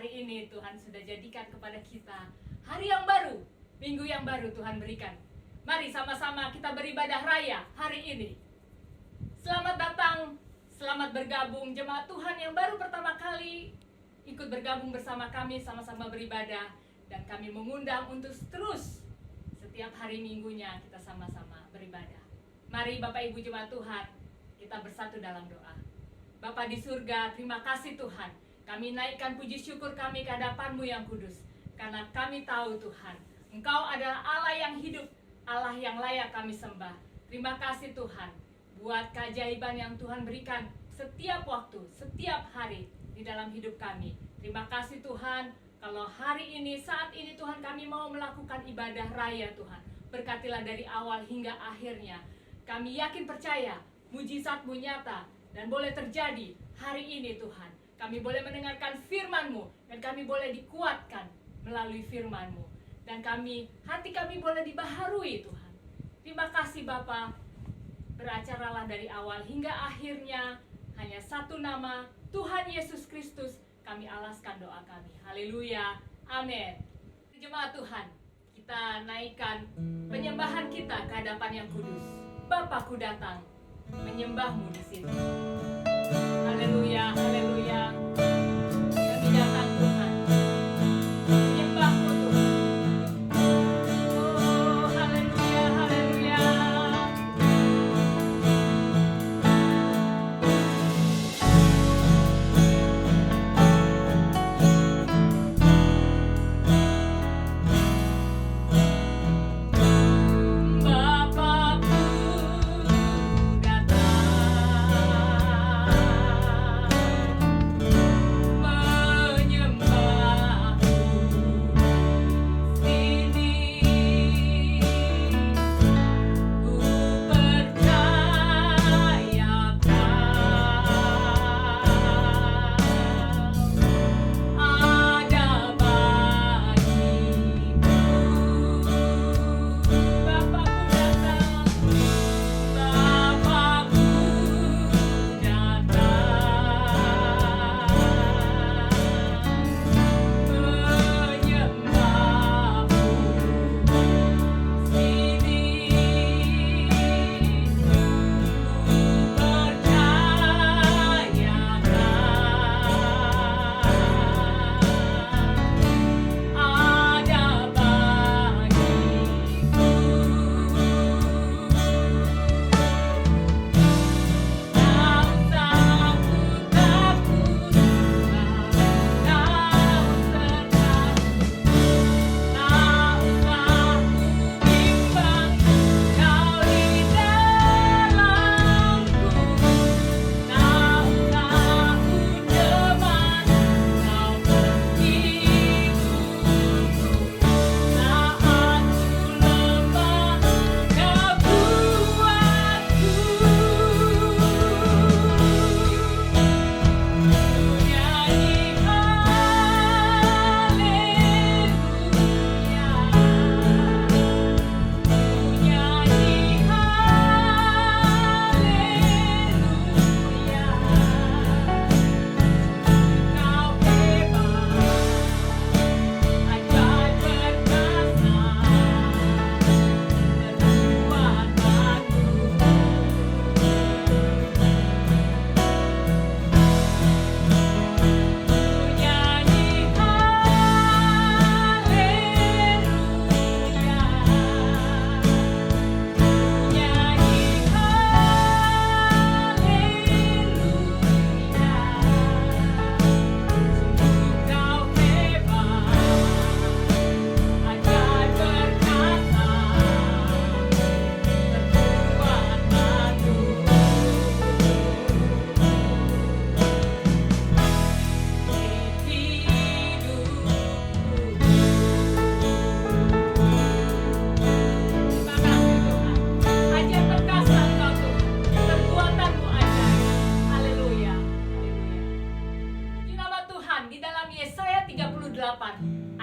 hari ini Tuhan sudah jadikan kepada kita hari yang baru, minggu yang baru Tuhan berikan. Mari sama-sama kita beribadah raya hari ini. Selamat datang, selamat bergabung jemaat Tuhan yang baru pertama kali ikut bergabung bersama kami, sama-sama beribadah. Dan kami mengundang untuk terus setiap hari minggunya kita sama-sama beribadah. Mari Bapak Ibu jemaat Tuhan, kita bersatu dalam doa. Bapa di surga, terima kasih Tuhan. Kami naikkan puji syukur kami ke hadapan-Mu yang kudus. Karena kami tahu Tuhan, Engkau adalah Allah yang hidup, Allah yang layak kami sembah. Terima kasih Tuhan, buat keajaiban yang Tuhan berikan setiap waktu, setiap hari di dalam hidup kami. Terima kasih Tuhan, kalau hari ini, saat ini Tuhan kami mau melakukan ibadah raya Tuhan. Berkatilah dari awal hingga akhirnya. Kami yakin percaya, mujizat-Mu nyata dan boleh terjadi hari ini Tuhan. Kami boleh mendengarkan firman-Mu dan kami boleh dikuatkan melalui firman-Mu. Dan hati kami boleh dibaharui Tuhan. Terima kasih Bapa. Beracaralah dari awal hingga akhirnya. Hanya satu nama, Tuhan Yesus Kristus. Kami alaskan doa kami. Haleluya. Amin. Jemaat Tuhan, kita naikkan penyembahan kita ke hadapan yang kudus. Bapakku datang menyembah-Mu di sini. Haleluya, haleluya. Kami datang Tuhan, menyembah-Mu Tuhan. Oh, haleluya, haleluya.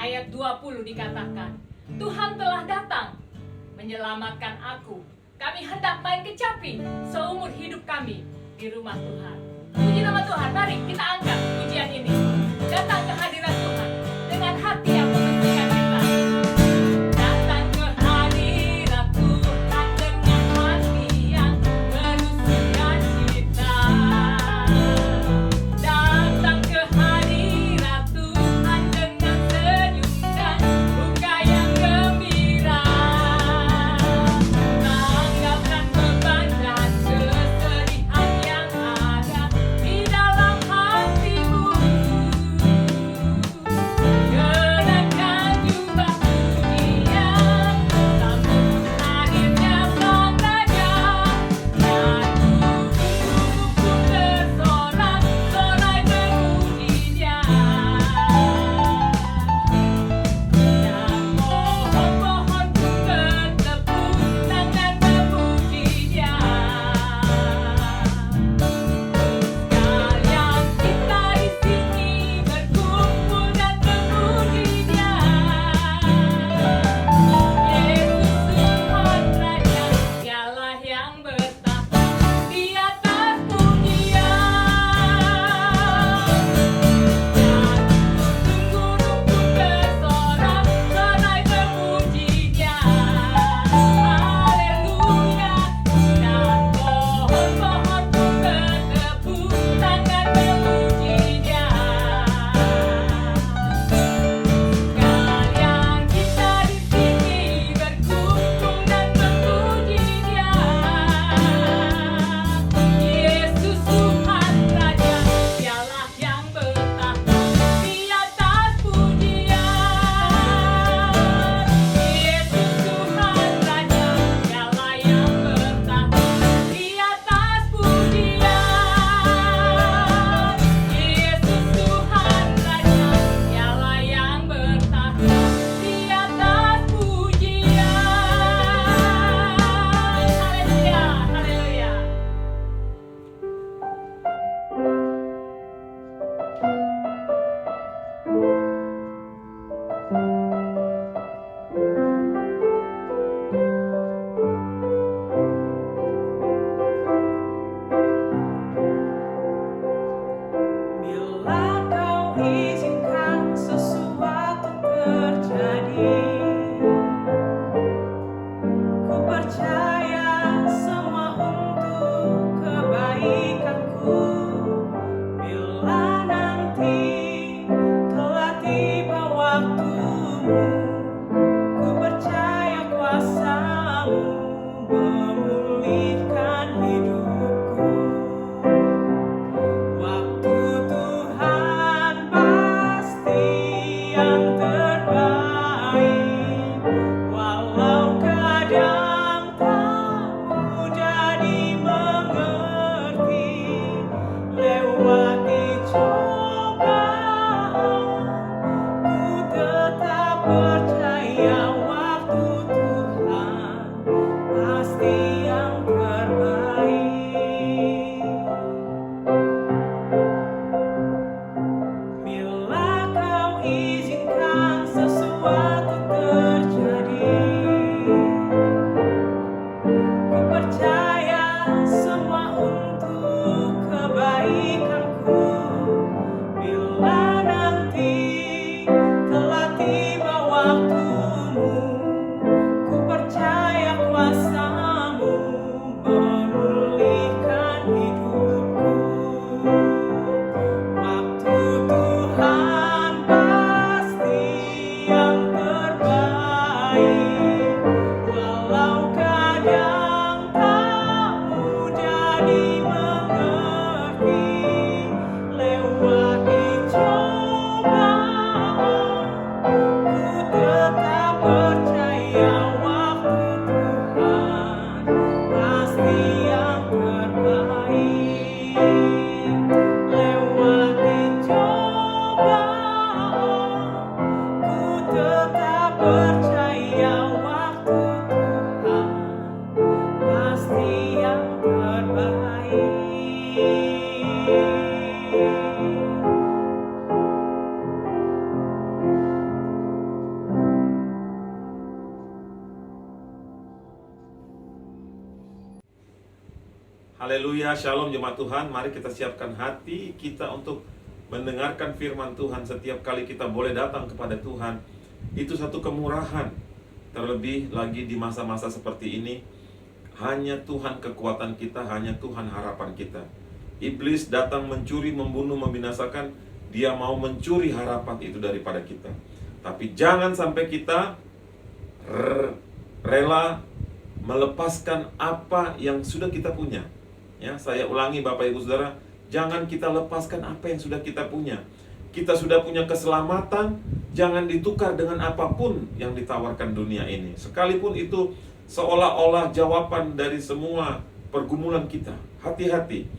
ayat 20 dikatakan, Tuhan telah datang menyelamatkan aku. Kami hendak main kecapi seumur hidup kami di rumah Tuhan. Puji nama Tuhan, mari kita angkat pujian ini. Datang ke hadirat Tuhan. hati yang membersihkan kita. Datang ke hadirat Tuhan dengan hati yang penuh sukacita. Datang ke hadirat Tuhan dengan senyum dan muka yang gembira. Tanggalkan beban dan kesedihan yang ada di dalam hatimu. Kenakan jubah pujian, sambut hadirnya Sang Raja. Dan tubuhku bersorak-sorai memuji Dia. Dan pohon-pohon pun bertepuk tangan memuji Dia. Sekalian kita di sini berkumpul dan memuji Dia. Yesus Tuhan Raja, Dialah yang bertahta di atas pujian. Dan gunung-gunung pun bersorak-sorai memuji Dia. Haleluya. Dan pohon-pohon pun bertepuk tangan memuji Dia. Sekalian kita di sini berkumpul dan memuji Dia. Yesus Tuhan Raja, Dialah yang bertahta di atas pujian. Yesus Tuhan Raja, Dialah yang bertahta di atas pujian. Yesus Tuhan Raja, Dialah yang bertahta di atas pujian. Haleluya, haleluya. Bila kau izinkan sesuatu terjadi, ku percaya semua untuk kebaikanku. Bila nanti telah tiba waktumu, ku percaya kuasa-Mu memulihkan hidupku. Waktu Tuhan pasti yang terbaik, walau kadang tak mudah dimengerti. Lewati cobaan, ku tetap percaya waktu Tuhan pasti yang terbaik. Bila kau izinkan sesuatu terjadi, ku percaya semua untuk kebaikanku. Bila nanti telah tiba waktumu, ku percaya kuasa-Mu memulihkan hidupku. Waktu Tuhan pasti yang terbaik, walau kadang tak mudah dimengerti. Lewati cobaan, ku tetap percaya waktu Tuhan pasti yang terbaik. Lewati cobaan, ku tetap percaya waktu Tuhan pasti yang terbaik. Haleluya, shalom jemaat Tuhan. Mari kita siapkan hati kita untuk mendengarkan firman Tuhan, setiap kali kita boleh datang kepada Tuhan, itu satu kemurahan. Terlebih lagi di masa-masa seperti ini, hanya Tuhan kekuatan kita, hanya Tuhan harapan kita. Iblis datang mencuri, membunuh, membinasakan. Dia mau mencuri harapan itu daripada kita. Tapi jangan sampai kita rela melepaskan apa yang sudah kita punya. Ya, saya ulangi Bapak Ibu Saudara, jangan kita lepaskan apa yang sudah kita punya. Kita sudah punya keselamatan, jangan ditukar dengan apapun yang ditawarkan dunia ini. Sekalipun itu seolah-olah jawaban dari semua pergumulan kita. Hati-hati,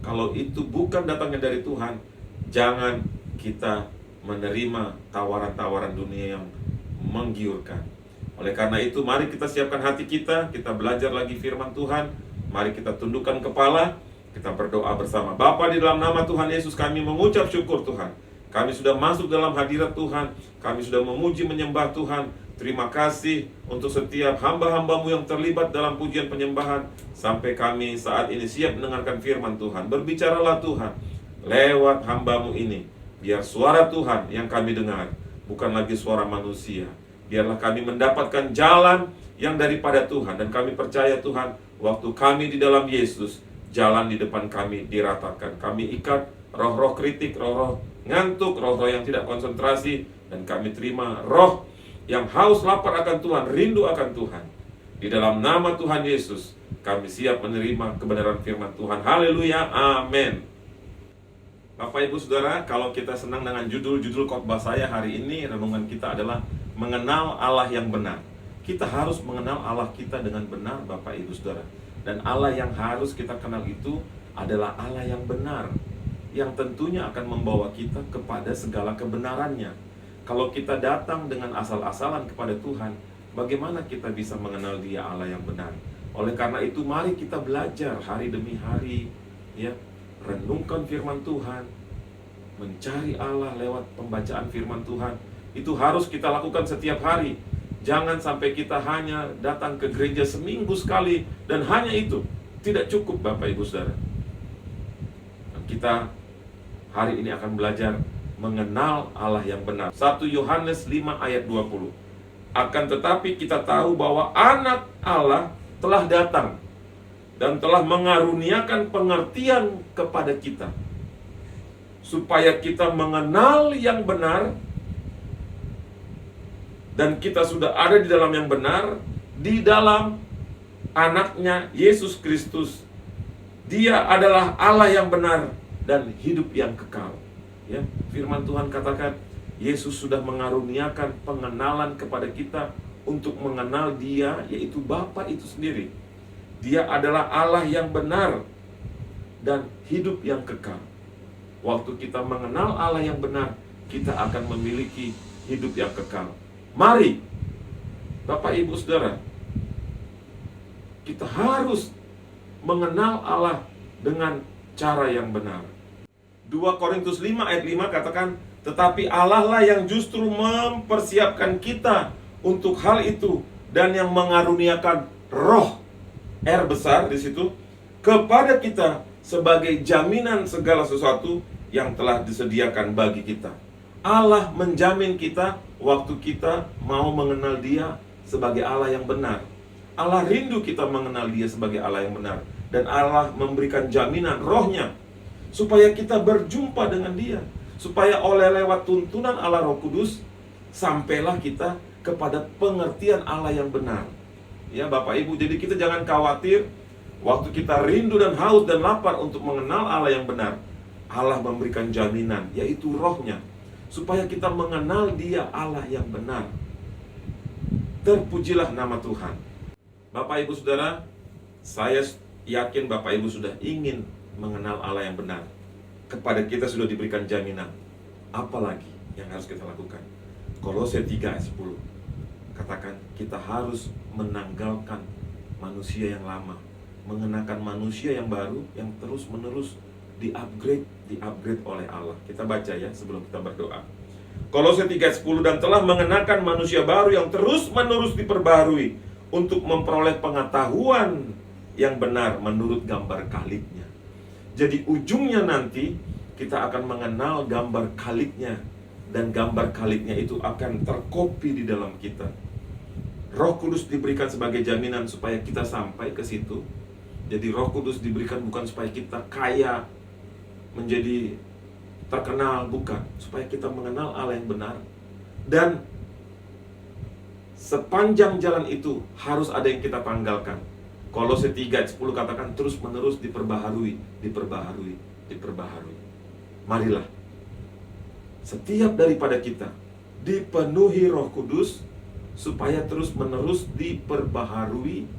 kalau itu bukan datangnya dari Tuhan, jangan kita menerima tawaran-tawaran dunia yang menggiurkan. Oleh karena itu, mari kita siapkan hati kita belajar lagi firman Tuhan. Mari kita tundukkan kepala, kita berdoa bersama. Bapa, di dalam nama Tuhan Yesus kami mengucap syukur Tuhan. Kami sudah masuk dalam hadirat Tuhan, kami sudah memuji menyembah Tuhan. Terima kasih untuk setiap hamba-hambamu yang terlibat dalam pujian penyembahan. Sampai kami saat ini siap mendengarkan firman Tuhan. Berbicaralah Tuhan lewat hambamu ini. Biar suara Tuhan yang kami dengar, bukan lagi suara manusia. Biarlah kami mendapatkan jalan yang daripada Tuhan. Dan kami percaya Tuhan, waktu kami di dalam Yesus, jalan di depan kami diratakan. Kami ikat roh-roh kritik, roh-roh ngantuk, roh-roh yang tidak konsentrasi. Dan kami terima roh yang haus lapar akan Tuhan, rindu akan Tuhan. Di dalam nama Tuhan Yesus, kami siap menerima kebenaran firman Tuhan. Haleluya, amin. Bapak Ibu Saudara, kalau kita senang dengan judul khotbah saya hari ini, renungan kita adalah mengenal Allah yang benar. Kita harus mengenal Allah kita dengan benar, Bapak Ibu Saudara. Dan Allah yang harus kita kenal itu adalah Allah yang benar, yang tentunya akan membawa kita kepada segala kebenarannya. Kalau kita datang dengan asal-asalan kepada Tuhan, bagaimana kita bisa mengenal Dia Allah yang benar? Oleh karena itu, mari kita belajar hari demi hari, ya, renungkan firman Tuhan, mencari Allah lewat pembacaan firman Tuhan. Itu harus kita lakukan setiap hari. Jangan sampai kita hanya datang ke gereja seminggu sekali, dan hanya itu tidak cukup, Bapak Ibu Saudara. Kita hari ini akan belajar mengenal Allah yang benar. 1 Yohanes 5 ayat 20. Akan tetapi kita tahu bahwa anak Allah telah datang dan telah mengaruniakan pengertian kepada kita, supaya kita mengenal yang benar. Dan kita sudah ada di dalam yang benar, di dalam anaknya Yesus Kristus. Dia adalah Allah yang benar dan hidup yang kekal. Ya, firman Tuhan katakan, Yesus sudah mengaruniakan pengenalan kepada kita untuk mengenal Dia, yaitu Bapa itu sendiri. Dia adalah Allah yang benar dan hidup yang kekal. Waktu kita mengenal Allah yang benar, kita akan memiliki hidup yang kekal. Mari, Bapak Ibu Saudara, kita harus mengenal Allah dengan cara yang benar. 2 Korintus 5 ayat 5 katakan, tetapi Allah lah yang justru mempersiapkan kita untuk hal itu, dan yang mengaruniakan roh, R besar di situ, kepada kita sebagai jaminan segala sesuatu yang telah disediakan bagi kita. Allah menjamin kita waktu kita mau mengenal Dia sebagai Allah yang benar. Allah rindu kita mengenal Dia sebagai Allah yang benar. Dan Allah memberikan jaminan rohnya supaya kita berjumpa dengan Dia, supaya oleh lewat tuntunan Allah Roh Kudus sampailah kita kepada pengertian Allah yang benar. Ya Bapak Ibu, jadi kita jangan khawatir waktu kita rindu dan haus dan lapar untuk mengenal Allah yang benar. Allah memberikan jaminan, yaitu rohnya, supaya kita mengenal Dia Allah yang benar. Terpujilah nama Tuhan. Bapak Ibu Saudara, saya yakin Bapak Ibu sudah ingin mengenal Allah yang benar. Kepada kita sudah diberikan jaminan. Apalagi yang harus kita lakukan? Kolose 3 ayat 10 katakan, kita harus menanggalkan manusia yang lama, mengenakan manusia yang baru, yang terus-menerus di-upgrade oleh Allah. Kita baca ya sebelum kita berdoa. Kolose 3 ayat 10, dan telah mengenakan manusia baru yang terus-menerus diperbarui untuk memperoleh pengetahuan yang benar menurut gambar kalibnya. Jadi ujungnya nanti kita akan mengenal gambar kaliknya, dan gambar kaliknya itu akan terkopi di dalam kita. Roh Kudus diberikan sebagai jaminan supaya kita sampai ke situ. Jadi Roh Kudus diberikan bukan supaya kita kaya, menjadi terkenal, bukan. Supaya kita mengenal Allah yang benar. Dan sepanjang jalan itu harus ada yang kita tanggalkan. Kolose 3:10 katakan terus menerus diperbaharui. Marilah setiap daripada kita dipenuhi Roh Kudus supaya terus menerus diperbaharui,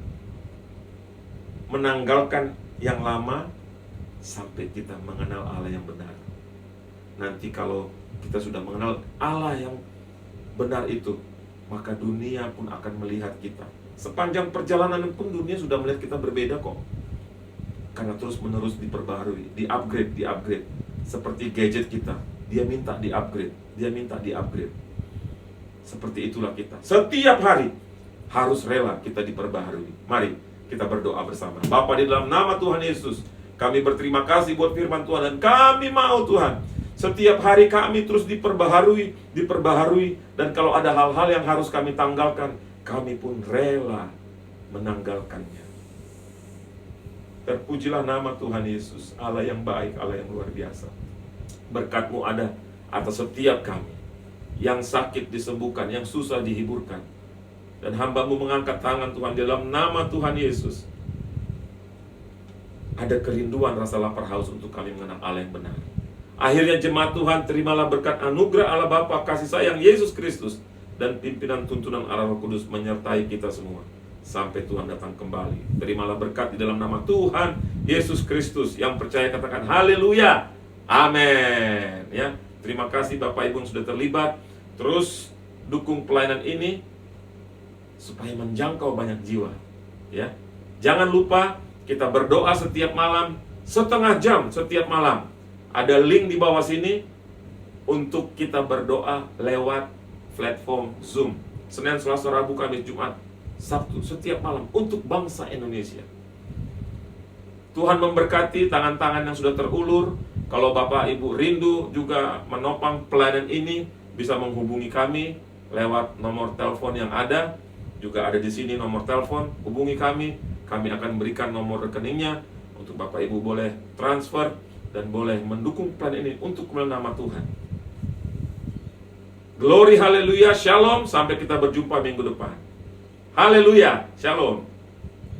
menanggalkan yang lama sampai kita mengenal Allah yang benar. Nanti kalau kita sudah mengenal Allah yang benar itu, maka dunia pun akan melihat kita. Sepanjang perjalanan pun dunia sudah melihat kita berbeda kok. Karena terus menerus diperbaharui, di-upgrade. Seperti gadget kita, dia minta di-upgrade. Seperti itulah kita. Setiap hari harus rela kita diperbaharui. Mari kita berdoa bersama. Bapa, di dalam nama Tuhan Yesus, kami berterima kasih buat firman Tuhan, dan kami mau Tuhan, setiap hari kami terus diperbaharui, dan kalau ada hal-hal yang harus kami tanggalkan, kami pun rela menanggalkannya. Terpujilah nama Tuhan Yesus, Allah yang baik, Allah yang luar biasa. Berkat-Mu ada atas setiap kami. Yang sakit disembuhkan, yang susah dihiburkan. Dan hamba-Mu mengangkat tangan Tuhan di dalam nama Tuhan Yesus. Ada kerinduan, rasa lapar haus untuk kami mengenal Allah yang benar. Akhirnya jemaat Tuhan, terimalah berkat anugerah Allah Bapa, kasih sayang Yesus Kristus, dan pimpinan tuntunan Allah Roh Kudus menyertai kita semua sampai Tuhan datang kembali. Terimalah berkat di dalam nama Tuhan Yesus Kristus. Yang percaya katakan haleluya, amin. Ya, terima kasih Bapak Ibu yang sudah terlibat. Terus dukung pelayanan ini supaya menjangkau banyak jiwa. Ya, jangan lupa kita berdoa setiap malam, setengah jam setiap malam. Ada link di bawah sini untuk kita berdoa lewat platform Zoom. Senin, Selasa, Rabu, Kamis, Jumat, Sabtu, setiap malam untuk bangsa Indonesia. Tuhan memberkati tangan-tangan yang sudah terulur. Kalau Bapak Ibu rindu juga menopang pelayanan ini, bisa menghubungi kami lewat nomor telepon yang ada. Juga ada di sini nomor telepon, hubungi kami. Kami akan berikan nomor rekeningnya untuk Bapak Ibu boleh transfer dan boleh mendukung pelayanan ini untuk kemuliaan nama Tuhan. Glory, haleluya, shalom. Sampai kita berjumpa minggu depan. Haleluya, shalom.